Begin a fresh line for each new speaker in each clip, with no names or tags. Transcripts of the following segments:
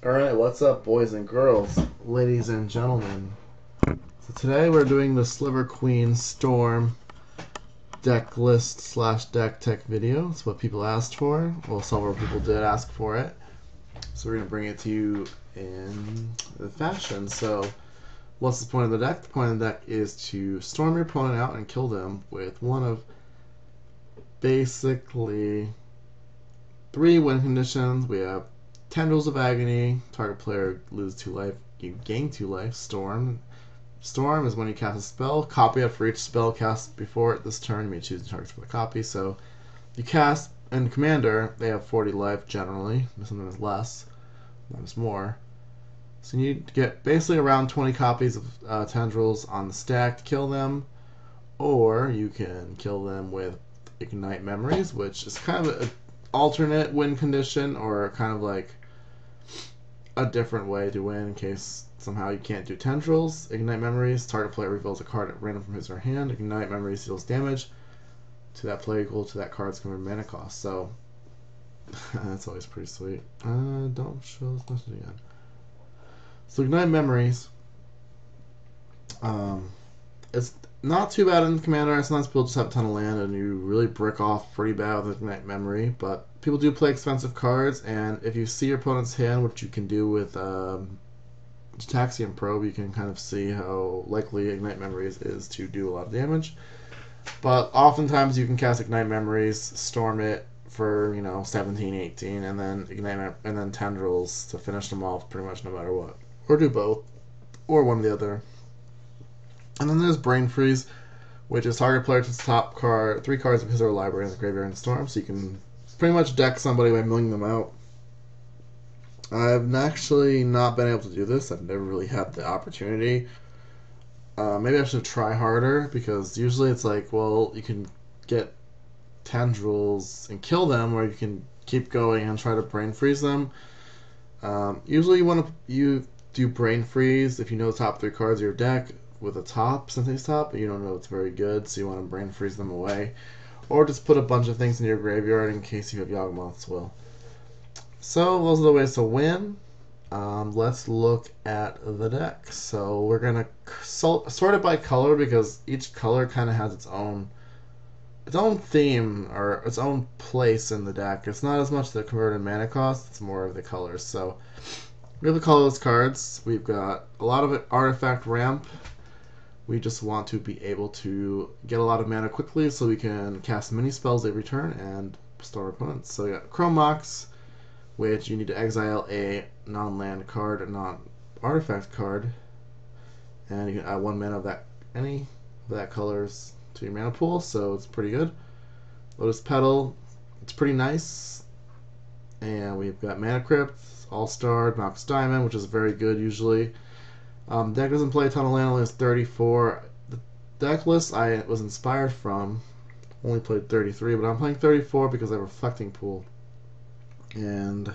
Alright, what's up, boys and girls, ladies and gentlemen? So today we're doing the Sliver Queen Storm deck list slash deck tech video. It's what people asked for. Well, several people did ask for it. So we're going to bring it to you in the fashion. So, what's the point of the deck? The point of the deck is to storm your opponent out and kill them with one of basically 3 win conditions. We have Tendrils of Agony, target player loses 2 life, you gain 2 life. Storm is when you cast a spell, copy it for each spell cast before it this turn. You may choose the targets for the copy. So you cast, and Commander, they have 40 life generally, sometimes less, sometimes more. So you need to get basically around 20 copies of Tendrils on the stack to kill them, or you can kill them with Ignite Memories, which is kind of an alternate win condition, or kind of like a different way to win in case somehow you can't do Tendrils. Ignite Memories, target player reveals a card at random from his or her hand. Ignite Memories deals damage to that player equal to that card's common mana cost. So that's always pretty sweet. Don't show this message again. So Ignite Memories, it's not too bad in Commander. Sometimes people just have a ton of land and you really brick off pretty bad with Ignite Memory, but people do play expensive cards, and if you see your opponent's hand, which you can do with Taxian Probe, you can kind of see how likely Ignite Memories is to do a lot of damage. But oftentimes you can cast Ignite Memories, storm it for 17, 18, and then and then Tendrils to finish them off pretty much no matter what, or do both, or one or the other. And then there's Brain Freeze, which is target player to the top card 3 cards of his or her library in the graveyard and storm, so you can pretty much deck somebody by milling them out. I've actually not been able to do this. I've never really had the opportunity. Maybe I should try harder, because usually it's like, well, you can get Tendrils and kill them, or you can keep going and try to Brain Freeze them. Usually you do Brain Freeze if you know the top 3 cards of your deck with a Synthesis top, but you don't know it's very good, so you want to Brain Freeze them away. Or just put a bunch of things in your graveyard in case you have Yawgmoth's Will. So those are the ways to win. Let's look at the deck. So we're going to sort it by color, because each color kind of has its own theme or its own place in the deck. It's not as much the converted mana cost, it's more of the colors. So we have the colorless cards. We've got a lot of artifact ramp. We just want to be able to get a lot of mana quickly so we can cast many spells every turn and storm opponents. So we got Chrome Mox, which you need to exile a non-land card, a non-artifact card, and you can add 1 mana of any of that colors to your mana pool, so it's pretty good. Lotus Petal, it's pretty nice. And we've got Mana Crypt, All-Star, Mox Diamond, which is very good usually. Deck doesn't play a ton of land, only has 34. The deck list I was inspired from only played 33, but I'm playing 34 because I have a Reflecting Pool. And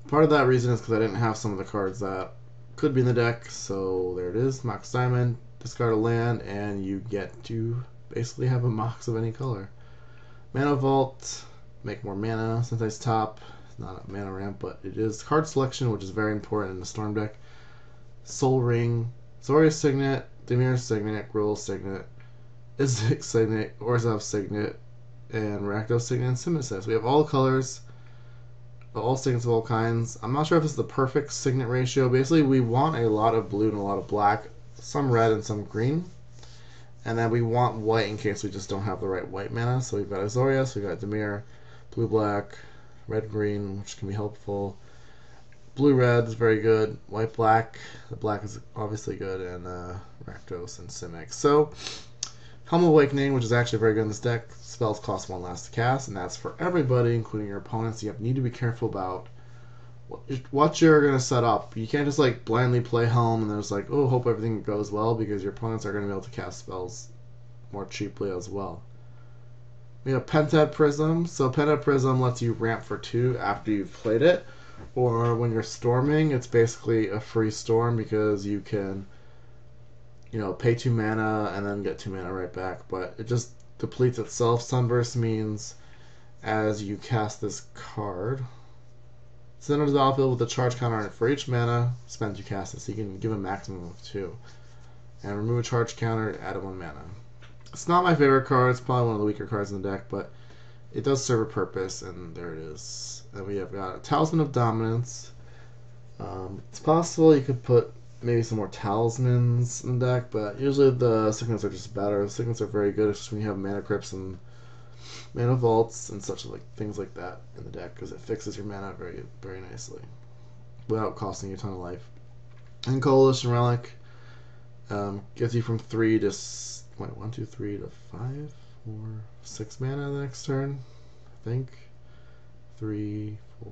part of that reason is because I didn't have some of the cards that could be in the deck, so there it is. Mox Diamond, discard a land, and you get to basically have a Mox of any color. Mana Vault, make more mana. Synthesis Top, it's not a mana ramp, but it is card selection, which is very important in the Storm deck. Soul Ring, Zoria's Signet, Demir's Signet, Gruul's Signet, Izzik's Signet, Orzhov's Signet, and Rakdos Signet, and Simisis. We have all colors, all signets of all kinds. I'm not sure if it's the perfect signet ratio. Basically, we want a lot of blue and a lot of black, some red and some green. And then we want white in case we just don't have the right white mana. So we've got Azorius, we've got Dimir, blue-black, red-green, which can be helpful. Blue-red is very good. White-black, the black is obviously good, and Rakdos and Simic. So, Helm of Awakening, which is actually very good in this deck. Spells cost 1 less to cast, and that's for everybody, including your opponents. You need to be careful about what you're going to set up. You can't just like blindly play Helm and there's like, oh, hope everything goes well, because your opponents are going to be able to cast spells more cheaply as well. We have Pentad Prism. So Pentad Prism lets you ramp for 2 after you've played it, or when you're storming, it's basically a free storm because you can pay 2 mana and then get 2 mana right back, but it just depletes itself. Sunburst means as you cast this card, Center the battlefield with a charge counter on it for each mana spent you cast it, so you can give a maximum of 2. And remove a charge counter, add 1 mana. It's not my favorite card, it's probably one of the weaker cards in the deck, but it does serve a purpose, and there it is. And we have got a Talisman of Dominance. It's possible you could put maybe some more talismans in the deck, but usually the signets are just better. The signets are very good, especially when you have mana crypts and mana vaults and such like things like that in the deck, because it fixes your mana very, very nicely without costing you a ton of life. And Coalition Relic gets you from 3 to 1, 2, 3 to 5, 4, 6 mana the next turn. I think 3, 4.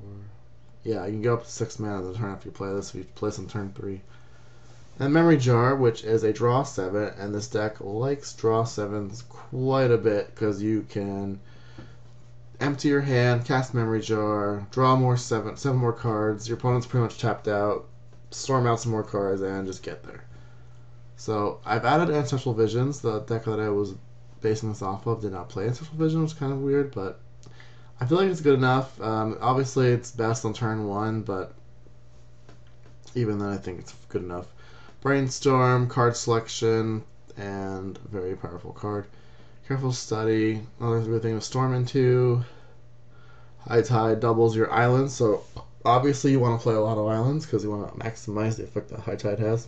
Yeah, you can go up to 6 mana the turn after you play this. If you play this on turn 3. And Memory Jar, which is a draw 7, and this deck likes draw 7s quite a bit because you can empty your hand, cast Memory Jar, draw more 7 more cards. Your opponent's pretty much tapped out, storm out some more cards, and just get there. So I've added Ancestral Visions. The deck that I was basing this off of did not play Ancestral Vision, which is kind of weird, but I feel like it's good enough. Obviously, it's best on turn 1, but even then, I think it's good enough. Brainstorm, card selection, and a very powerful card. Careful Study, another good thing to storm into. High Tide doubles your islands, so obviously you want to play a lot of islands because you want to maximize the effect that High Tide has.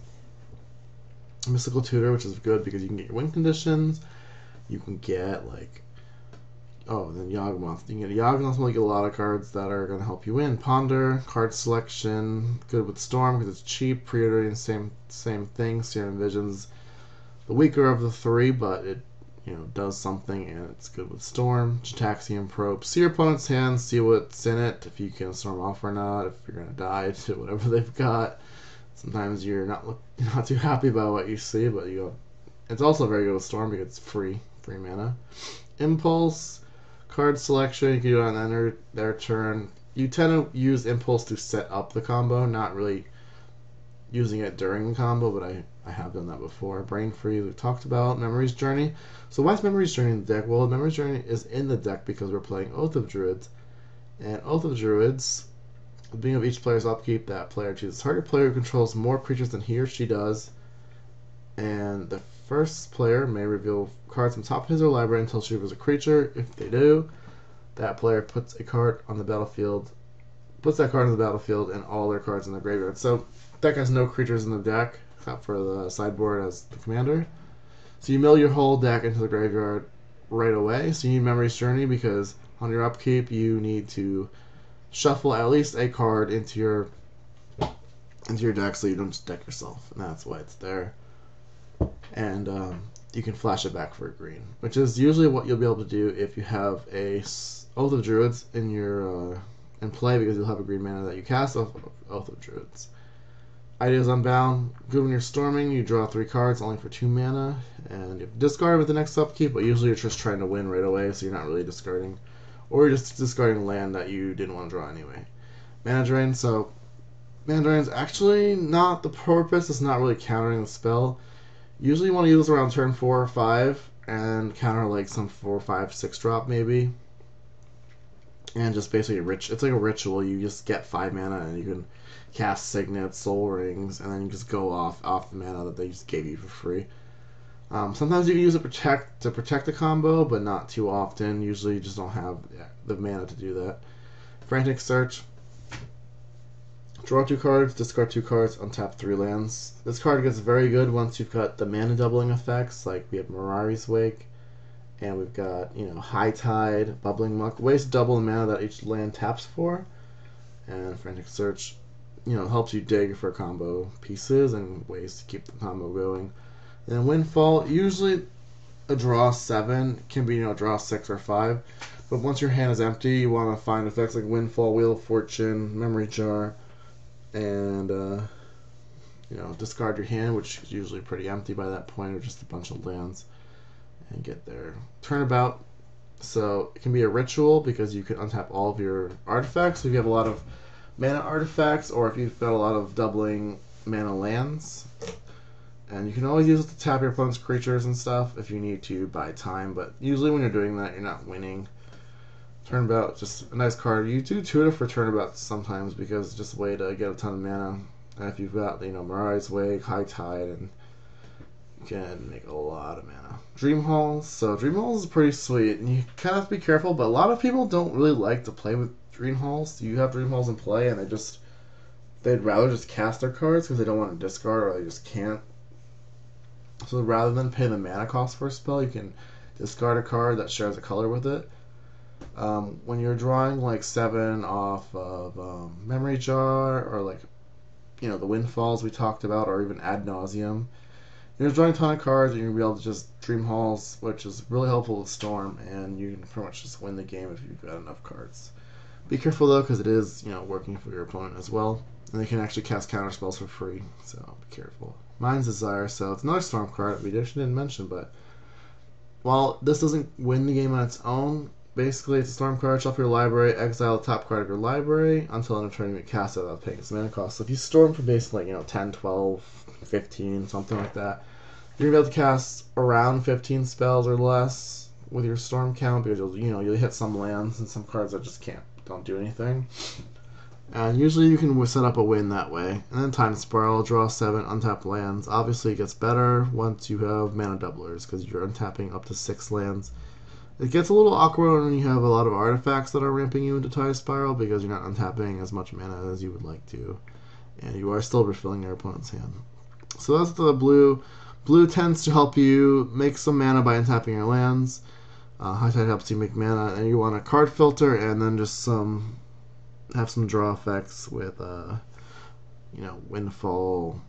Mystical Tutor, which is good because you can get your win conditions. You can get like, then Yawgmoth. You can get a Yawgmoth, you get a lot of cards that are going to help you win. Ponder, card selection, good with Storm because it's cheap. Preordering, same thing. Serum Visions, the weaker of the 3, but it does something, and it's good with Storm. Gitaxian Probe. See your opponent's hand, see what's in it, if you can storm off or not, if you're going to die to whatever they've got. Sometimes you're not too happy about what you see, but it's also very good with Storm because it's free mana. Impulse, card selection, you can do it on their turn. You tend to use Impulse to set up the combo, not really using it during the combo, but I have done that before. Brain Freeze, we've talked about. Memory's Journey. So why is Memory's Journey in the deck? Well, Memory's Journey is in the deck because we're playing Oath of Druids. And Oath of Druids, at the beginning of each player's upkeep, that player chooses target player who controls more creatures than he or she does. And the first player may reveal cards from top of his or library until she reveals a creature. If they do, that player puts that card on the battlefield and all their cards in the graveyard. So deck has no creatures in the deck except for the sideboard as the commander. So you mill your whole deck into the graveyard right away. So you need Memory's Journey because on your upkeep you need to shuffle at least a card into your deck so you don't just deck yourself, and that's why it's there. And you can flash it back for a green, which is usually what you'll be able to do if you have a Oath of Druids in your in play, because you'll have a green mana that you cast off of Oath of Druids. Ideas Unbound, good when you're storming, you draw 3 cards only for 2 mana, and you discard with the next upkeep, but usually you're just trying to win right away, so you're not really discarding. Or you're just discarding land that you didn't want to draw anyway. Mana Drain, so Mana Drain is actually not the purpose, it's not really countering the spell. Usually you want to use this around turn 4 or 5, and counter like some 4, 5, 6 drop maybe. And just basically it's like a ritual, you just get 5 mana and you can cast Signet, Soul Rings, and then you just go off the mana that they just gave you for free. Sometimes you can use it to protect the combo, but not too often. Usually you just don't have the mana to do that. Frantic Search. Draw 2 cards, discard 2 cards, untap 3 lands. This card gets very good once you've got the mana doubling effects, like we have Mirari's Wake, and we've got High Tide, Bubbling Muck, ways to double the mana that each land taps for. And Frantic Search helps you dig for combo pieces and ways to keep the combo going. And Windfall, usually a draw 7, can be draw 6 or 5, but once your hand is empty, you want to find effects like Windfall, Wheel of Fortune, Memory Jar, and discard your hand, which is usually pretty empty by that point, or just a bunch of lands, and get their turnabout. So it can be a ritual because you can untap all of your artifacts. So if you have a lot of mana artifacts, or if you've got a lot of doubling mana lands, and you can always use it to tap your opponent's creatures and stuff if you need to buy time, but usually when you're doing that, you're not winning. Turnabout, just a nice card. You do tutor for turnabouts sometimes because it's just a way to get a ton of mana. And if you've got, Mirai's Wake, High Tide, and you can make a lot of mana. Dream Halls. So Dream Halls is pretty sweet, and you kind of have to be careful, but a lot of people don't really like to play with Dream Halls. You have Dream Halls in play, and they'd rather just cast their cards because they don't want to discard or they just can't. So rather than pay the mana cost for a spell, you can discard a card that shares a color with it. When you're drawing like 7 off of Memory Jar or the Windfalls we talked about, or even Ad Nauseam, you're drawing a ton of cards and you'll be able to just Dream Halls, which is really helpful with Storm, and you can pretty much just win the game if you've got enough cards. Be careful though, because it is working for your opponent as well, and they can actually cast counter spells for free, so be careful. Mind's Desire, so it's another Storm card that we didn't mention, but while this doesn't win the game on its own, basically it's a Storm card. Shuffle your library, exile the top card of your library until end of turn you may cast it without paying its mana cost. So if you Storm for basically 10, 12, 15, something like that, you're gonna be able to cast around 15 spells or less with your Storm count, because you'll hit some lands and some cards that just don't do anything. And usually you can set up a win that way. And then Time Spiral, draw 7 untapped lands. Obviously it gets better once you have mana doublers, because you're untapping up to 6 lands. It gets a little awkward when you have a lot of artifacts that are ramping you into Time Spiral, because you're not untapping as much mana as you would like to. And you are still refilling your opponent's hand. So that's the blue. Blue tends to help you make some mana by untapping your lands. High Tide helps you make mana, and you want a card filter, and then just have some draw effects with Windfall,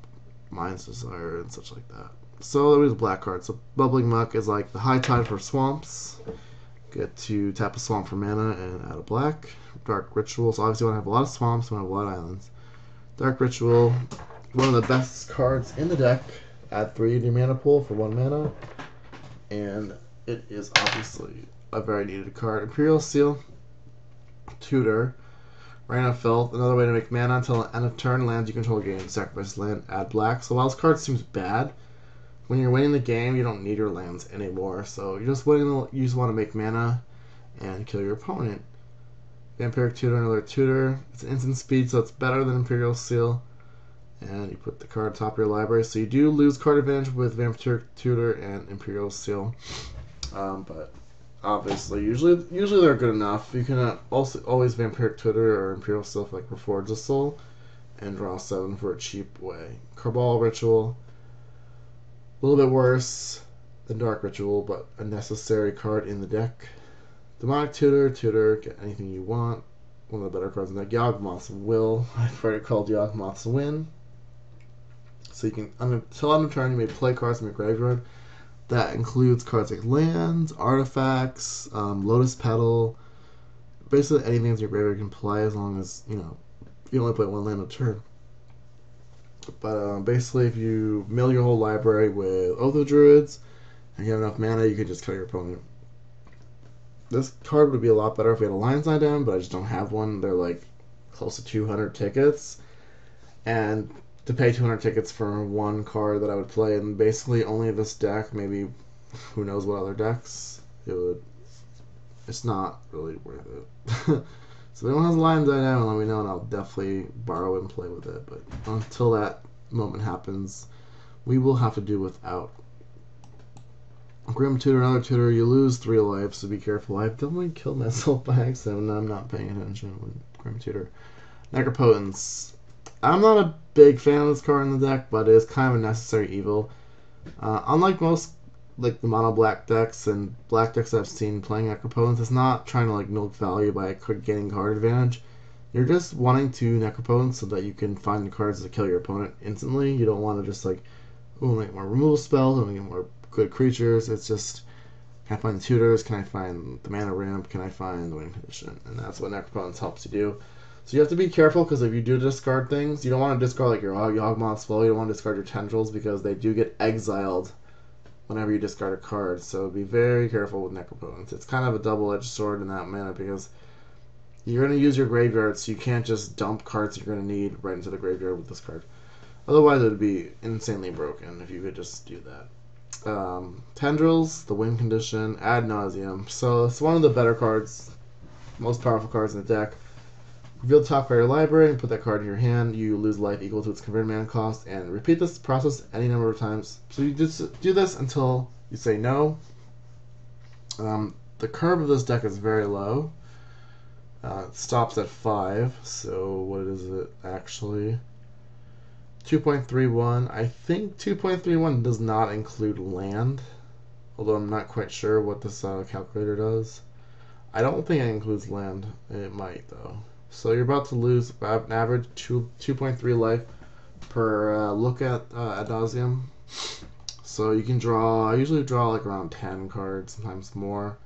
Mind's Desire, and such like that. So there was black cards. So Bubbling Muck is like the High Tide for swamps. Get to tap a swamp for mana and add a black. Dark Ritual, so obviously you want to have a lot of swamps, you want to have a lot of islands. Dark Ritual, one of the best cards in the deck. Add 3 to your mana pool for 1 mana. And it is obviously a very needed card. Imperial Seal, Tutor, Rain of Filth, another way to make mana until the end of turn. Lands you control gain sacrifice land, add black. So while this card seems bad, when you're winning the game, you don't need your lands anymore. So you just want to make mana and kill your opponent. Vampiric Tutor, another tutor. It's an instant speed, so it's better than Imperial Seal. And you put the card top of your library. So you do lose card advantage with Vampiric Tutor and Imperial Seal. But obviously, usually they're good enough. You can also always Vampiric Tutor or Imperial Seal for Reforge the Soul, and draw 7 for a cheap way. Cabal Ritual, a little bit worse than Dark Ritual, but a necessary card in the deck. Demonic Tutor, get anything you want. One of the better cards in the deck. Yawgmoth's Will, I've heard it called Yawgmoth's Win. So you can, until end of turn, you may play cards from your graveyard. That includes cards like lands, artifacts, Lotus Petal. Basically anything in your graveyard you can play, as long as, you only play 1 land a turn. But basically, if you mill your whole library with Oath of Druids, and you have enough mana, you can just kill your opponent. This card would be a lot better if we had a Lion's Eye down, but I just don't have one. They're close to 200 tickets. And to pay 200 tickets for one card that I would play in basically only this deck, maybe who knows what other decks, it's not really worth it. So if anyone has a Lion's Eye down, let me know, and I'll definitely borrow it and play with it. But until that moment happens, we will have to do without. Grim Tutor, another tutor, you lose 3 life, so be careful. I've definitely killed myself by accident when I'm not paying attention with Grim Tutor. Necropotence. I'm not a big fan of this card in the deck, but it is kind of a necessary evil. Unlike most the mono black decks and black decks I've seen playing Necropotence, it's not trying to milk value by gaining card advantage. You're just wanting to Necropotence so that you can find the cards to kill your opponent instantly. You don't want to just make more removal spells, I want to get more good creatures. It's just, can I find the tutors? Can I find the mana ramp? Can I find the win condition? And that's what Necropotence helps you do. So you have to be careful, because if you do discard things, you don't want to discard your Yawgmoth's Flow, you don't want to discard your Tendrils, because they do get exiled whenever you discard a card. So be very careful with Necropotence. It's kind of a double-edged sword in that manner, because you're going to use your graveyard, so you can't just dump cards you're going to need right into the graveyard with this card. Otherwise, it would be insanely broken if you could just do that. Tendrils, the win condition, Ad Nauseam. So it's one of the better cards most powerful cards in the deck. Reveal the top card of your library and put that card in your hand. You lose life equal to its converted mana cost, and repeat this process any number of times. So you just do this until you say no. The curve of this deck is very low. It stops at 5, so what is it actually? 2.31. I think 2.31 does not include land, although I'm not quite sure what this calculator does. I don't think it includes land. It might, though. So you're about to lose about an average 2.3 life per look at ad nauseum. So you can draw, I usually draw like around 10 cards, sometimes more.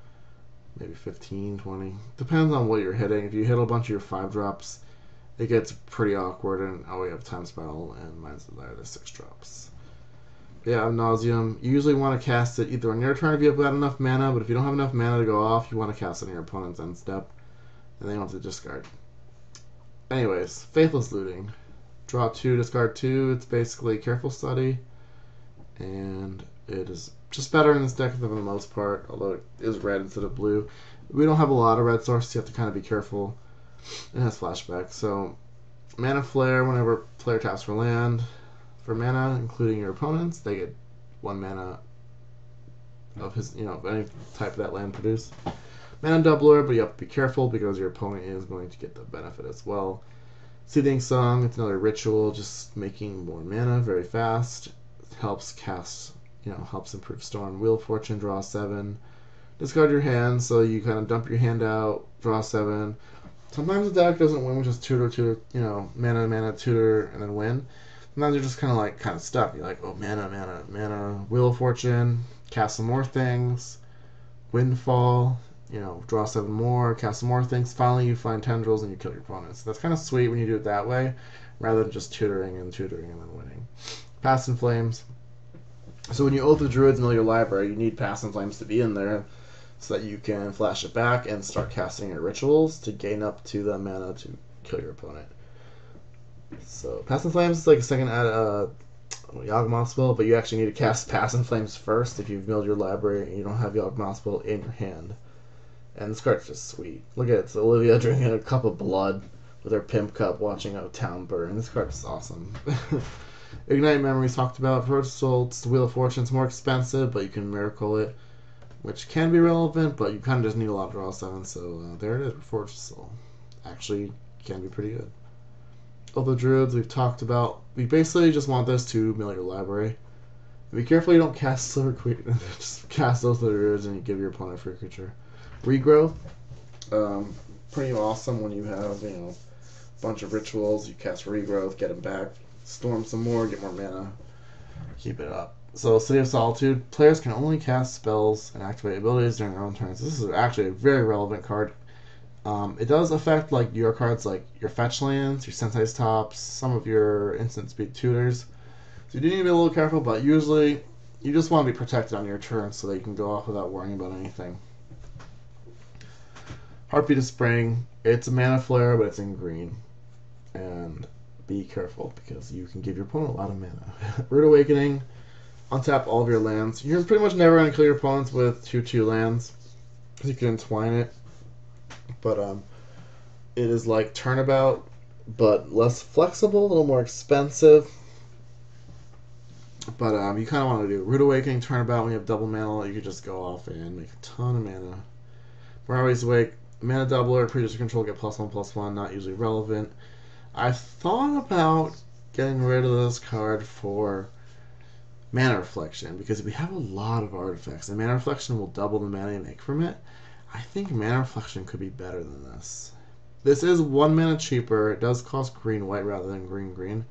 Maybe 15, 20. Depends on what you're hitting. If you hit a bunch of your 5-drops, it gets pretty awkward, and we have time spell, and mine's either 6 drops. Yeah, ad nauseum. You usually want to cast it either on your turn if you have got enough mana, but if you don't have enough mana to go off, you want to cast it on your opponent's end step, and then you don't have to discard. Anyways, Faithless Looting. Draw 2, discard 2. It's basically Careful Study, and it is just better in this deck for the most part, although it is red instead of blue. We don't have a lot of red sources, you have to kind of be careful. It has flashback. So, Mana Flare, whenever player taps for land, for mana, including your opponents, they get 1 mana of his, any type of that land produced. Mana Doubler, but you have to be careful because your opponent is going to get the benefit as well. Soothing Song, it's another ritual, just making more mana very fast. It helps cast, helps improve Storm. Wheel of Fortune, draw 7. Discard your hand, so you kind of dump your hand out, draw 7. Sometimes the deck doesn't win with just tutor, mana, tutor, and then win. Sometimes you're just kind of stuck. You're like, oh, mana, Wheel of Fortune, cast some more things, Windfall, draw 7 more, cast some more things. Finally, you find Tendrils and you kill your opponents. So that's kind of sweet when you do it that way, rather than just tutoring and then winning. Past in Flames. So when you Oath of Druids mill your library, you need Past in Flames to be in there so that you can flash it back and start casting your rituals to gain up to the mana to kill your opponent. So Past in Flames is like a second Yawgmoth spell, but you actually need to cast Past in Flames first if you've milled your library and you don't have Yawgmoth spell in your hand. And this card's just sweet. Look at it. It's Olivia drinking a cup of blood with her pimp cup watching a town burn. This card is awesome. Ignite Memories talked about. First Soul, it's the Wheel of Fortune. It's more expensive, but you can miracle it, which can be relevant, but you kind of just need a lot of draw 7, so there it is. Forge Soul. Actually, can be pretty good. Oath of Druids, we've talked about. We basically just want this to mill your library. Be careful you don't cast Sliver Queen. Just cast Oath of Druids and you give your opponent a free creature. Regrowth, pretty awesome when you have, a bunch of rituals. You cast Regrowth, get them back, storm some more, get more mana, keep it up. So, City of Solitude, players can only cast spells and activate abilities during their own turns. This is actually a very relevant card. It does affect your cards, like your fetch lands, your Sensei's Tops, some of your instant speed tutors. So you do need to be a little careful, but usually you just want to be protected on your turn so that you can go off without worrying about anything. Heartbeat of Spring, it's a mana flare, but it's in green. And be careful, because you can give your opponent a lot of mana. Rude Awakening, untap all of your lands. You're pretty much never going to kill your opponents with 2/2 lands, because you can entwine it. But it is like Turnabout, but less flexible, a little more expensive. But you kind of want to do Rude Awakening, Turnabout. When you have double mana, you can just go off and make a ton of mana. Maravi's Wake, mana doubler, creature control, get +1/+1, not usually relevant. I've thought about getting rid of this card for Mana Reflection, because we have a lot of artifacts, and Mana Reflection will double the mana you make from it. I think Mana Reflection could be better than this. This is 1 mana cheaper. It does cost green-white rather than green-green.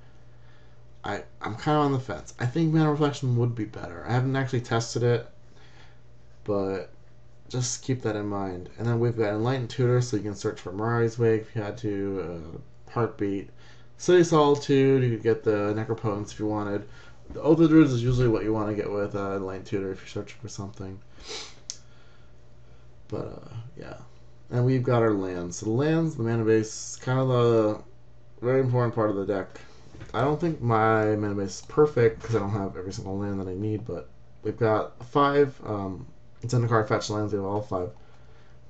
I'm kind of on the fence. I think Mana Reflection would be better. I haven't actually tested it, but just keep that in mind. And then we've got Enlightened Tutor, so you can search for Mirari's Wake if you had to. Heartbeat. City Solitude, you could get the Necropotence if you wanted. The Oath of Druids is usually what you want to get with Enlightened Tutor if you're searching for something. But, yeah. And we've got our lands. So the lands, the mana base, kind of the very important part of the deck. I don't think my mana base is perfect because I don't have every single land that I need, but we've got 5 Zendikar fetch lands. We have all 5.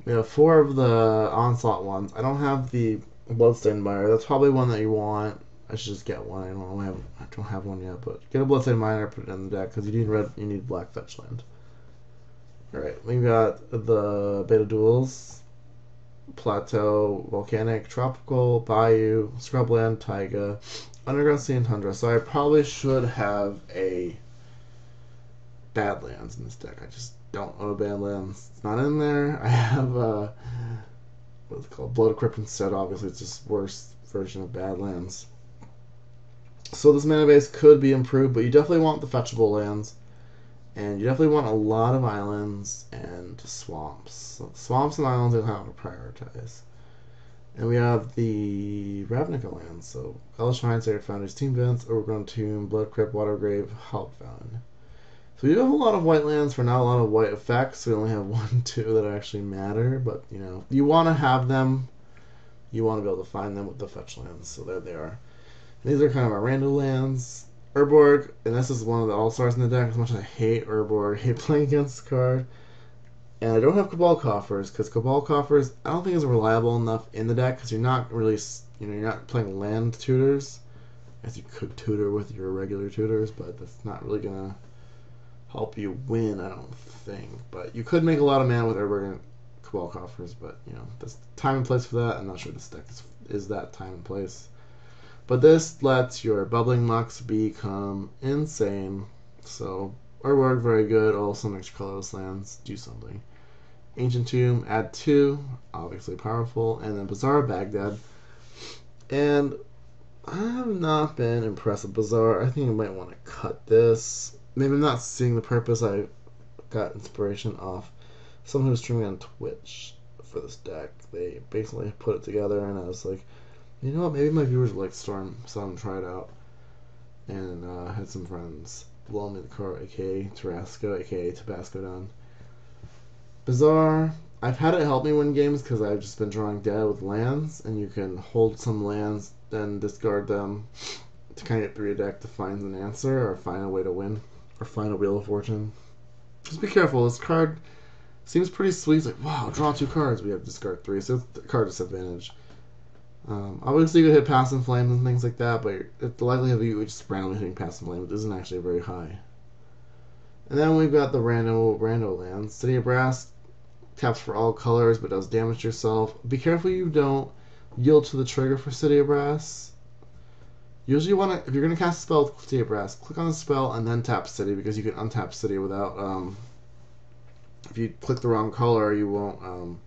We have 4 of the Onslaught ones. I don't have the Bloodstained Miner. That's probably one that you want. I should just get one. I don't have one yet, but get a Bloodstained Miner, put it in the deck because you need red. You need black fetch land. All right, we got the Beta Duels, Plateau, Volcanic, Tropical, Bayou, Scrubland, Taiga, Underground Sea, and Tundra. So I probably should have a Badlands in this deck. I just don't own a Badlands. It's not in there. I have what's it called? Blood Crypt instead. Obviously, it's just worse version of Badlands. So this mana base could be improved, but you definitely want the fetchable lands. And you definitely want a lot of islands and swamps. So swamps and islands are how to prioritize. And we have the Ravnica lands. So Hellish Shrine, Sacred Foundries, Team Vents, Overgrown Tomb, Blood Crypt, Watergrave, Hallowed Fountain. So we do have a lot of white lands for not a lot of white effects. We only have 1, 2 that actually matter. But, you know, you want to have them. You want to be able to find them with the fetch lands. So there they are. And these are kind of our random lands. Urborg, and this is one of the all-stars in the deck, as much as I hate Urborg, I hate playing against this card. And I don't have Cabal Coffers, because Cabal Coffers, I don't think is reliable enough in the deck, because you're not really, you're not playing land tutors, as you could tutor with your regular tutors, but that's not really going to help you win, I don't think. But you could make a lot of mana with Urborg and Cabal Coffers, but, you know, there's time and place for that. I'm not sure this deck is that time and place. But this lets your Bubbling Mucks become insane. So, Urborg, very good. Also makes your colorless lands do something. Ancient Tomb, add 2. Obviously powerful. And then Bazaar Baghdad. And I have not been impressed with Bazaar. I think I might want to cut this. Maybe I'm not seeing the purpose. I got inspiration off someone who was streaming on Twitch for this deck. They basically put it together, and I was like, you know what, maybe my viewers would like Storm, so I'm try it out. And had some friends blow me the card, aka Tarasco, aka Tabasco down. Bazaar, I've had it help me win games because I've just been drawing dead with lands, and you can hold some lands, then discard them to kind of get through your deck to find an answer, or find a way to win, or find a Wheel of Fortune. Just be careful, this card seems pretty sweet. It's like, wow, draw 2 cards, we have to discard 3, so it's the card disadvantage. Obviously you could hit Pass and Flames and things like that, but the likelihood of you just randomly hitting Pass and Flames isn't actually very high. And then we've got the rando lands. City of Brass taps for all colors but does damage to yourself. Be careful you don't yield to the trigger for City of Brass. Usually you want to, if you're going to cast a spell with City of Brass, click on the spell and then tap City, because you can untap City without, if you click the wrong color you won't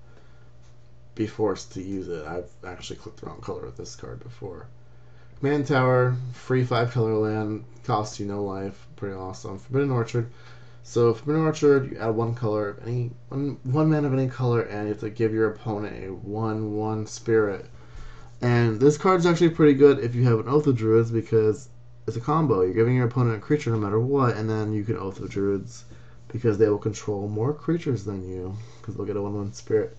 be forced to use it. I've actually clicked the wrong color with this card before. Command Tower, free 5-color land, costs you no life, pretty awesome. Forbidden Orchard. So Forbidden Orchard, you add 1 color of any one mana of any color, and you have to give your opponent a 1/1 spirit. And this card's actually pretty good if you have an Oath of Druids, because it's a combo. You're giving your opponent a creature no matter what, and then you can Oath of Druids because they will control more creatures than you, because they'll get a 1/1 spirit.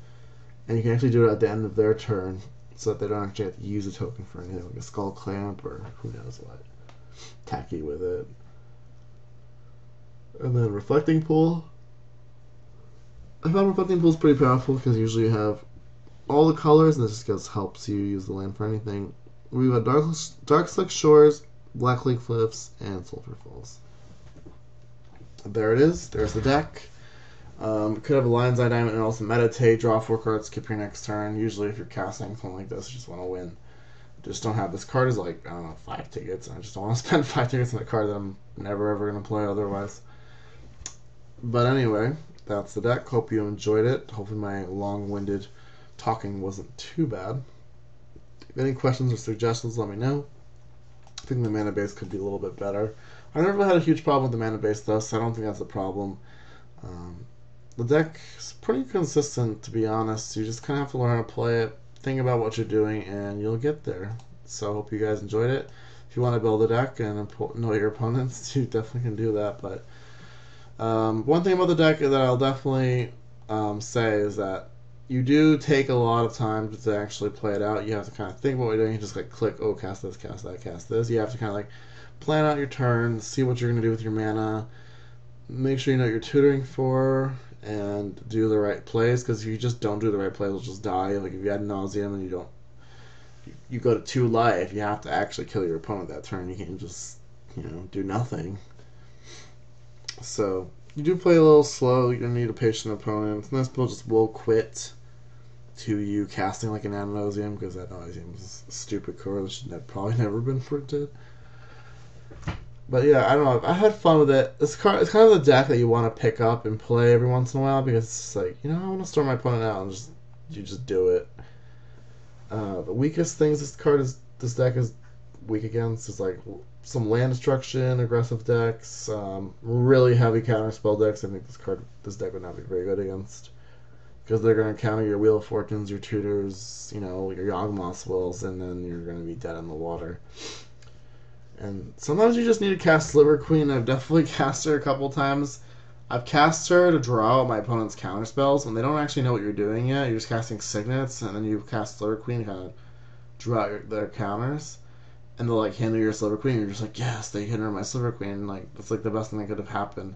And you can actually do it at the end of their turn, so that they don't actually have to use a token for anything, like a Skull Clamp or who knows what. Tacky with it. And then Reflecting Pool. I found Reflecting Pool is pretty powerful because usually you have all the colors, and this just helps you use the land for anything. We've got Dark Slick Shores, Blackleaf Cliffs, and Sulphur Falls. There it is. There's the deck. Could have a Lion's Eye Diamond and also Meditate, draw 4 cards, skip your next turn. Usually if you're casting something like this, you just want to win. Just don't have this card is like, I don't know, 5 tickets, and I just don't want to spend 5 tickets on a card that I'm never ever going to play otherwise. But anyway, that's the deck. Hope you enjoyed it. Hopefully my long-winded talking wasn't too bad. If any questions or suggestions, let me know. I think the mana base could be a little bit better. I've never had a huge problem with the mana base though, so I don't think that's a problem. The deck is pretty consistent, to be honest. You just kind of have to learn how to play it, think about what you're doing, and you'll get there. So I hope you guys enjoyed it. If you want to build a deck and know your opponents, you definitely can do that. But one thing about the deck that I'll definitely say is that you do take a lot of time to actually play it out. You have to kind of think what you're doing. You just like click, oh, cast this, cast that, cast this. You have to kind of like plan out your turn, see what you're going to do with your mana, make sure you know what you're tutoring for and do the right plays, because if you just don't do the right plays, you'll just die. Like if you ad nauseam and you go to 2 life, you have to actually kill your opponent that turn. You can't just, do nothing. So you do play a little slow. You're gonna need a patient opponent. Sometimes people just will quit to you casting like an ad nauseam, because ad nauseam is a stupid card that should have probably never been printed. But yeah, I don't know. I had fun with it. This card, it's kind of the deck that you want to pick up and play every once in a while, because it's like, I want to storm my opponent out, and you just do it. The weakest things this deck is weak against is like some land destruction, aggressive decks, really heavy counter spell decks. I think this deck would not be very good against, because they're going to counter your Wheel of Fortunes, your Tutors, your Yawgmoth's Wills, and then you're going to be dead in the water. And sometimes you just need to cast Sliver Queen. I've definitely cast her a couple times. I've cast her to draw out my opponent's counter spells, and they don't actually know what you're doing yet. You're just casting signets, and then you cast Sliver Queen to kind of draw out their counters. And they'll handle your Sliver Queen, and you're just like, yes, they hit her my Sliver Queen. That's the best thing that could have happened.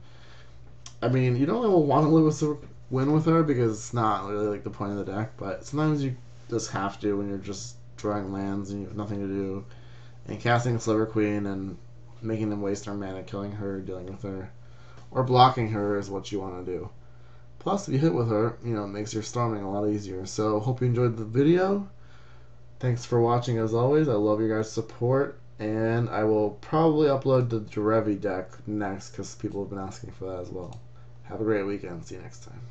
I mean, you don't really want to win with her, because it's not really the point of the deck, but sometimes you just have to when you're just drawing lands and you have nothing to do. And casting Sliver Queen and making them waste their mana, killing her, dealing with her, or blocking her is what you want to do. Plus, if you hit with her, it makes your storming a lot easier. So, hope you enjoyed the video. Thanks for watching as always. I love your guys' support, and I will probably upload the Derevi deck next, because people have been asking for that as well. Have a great weekend. See you next time.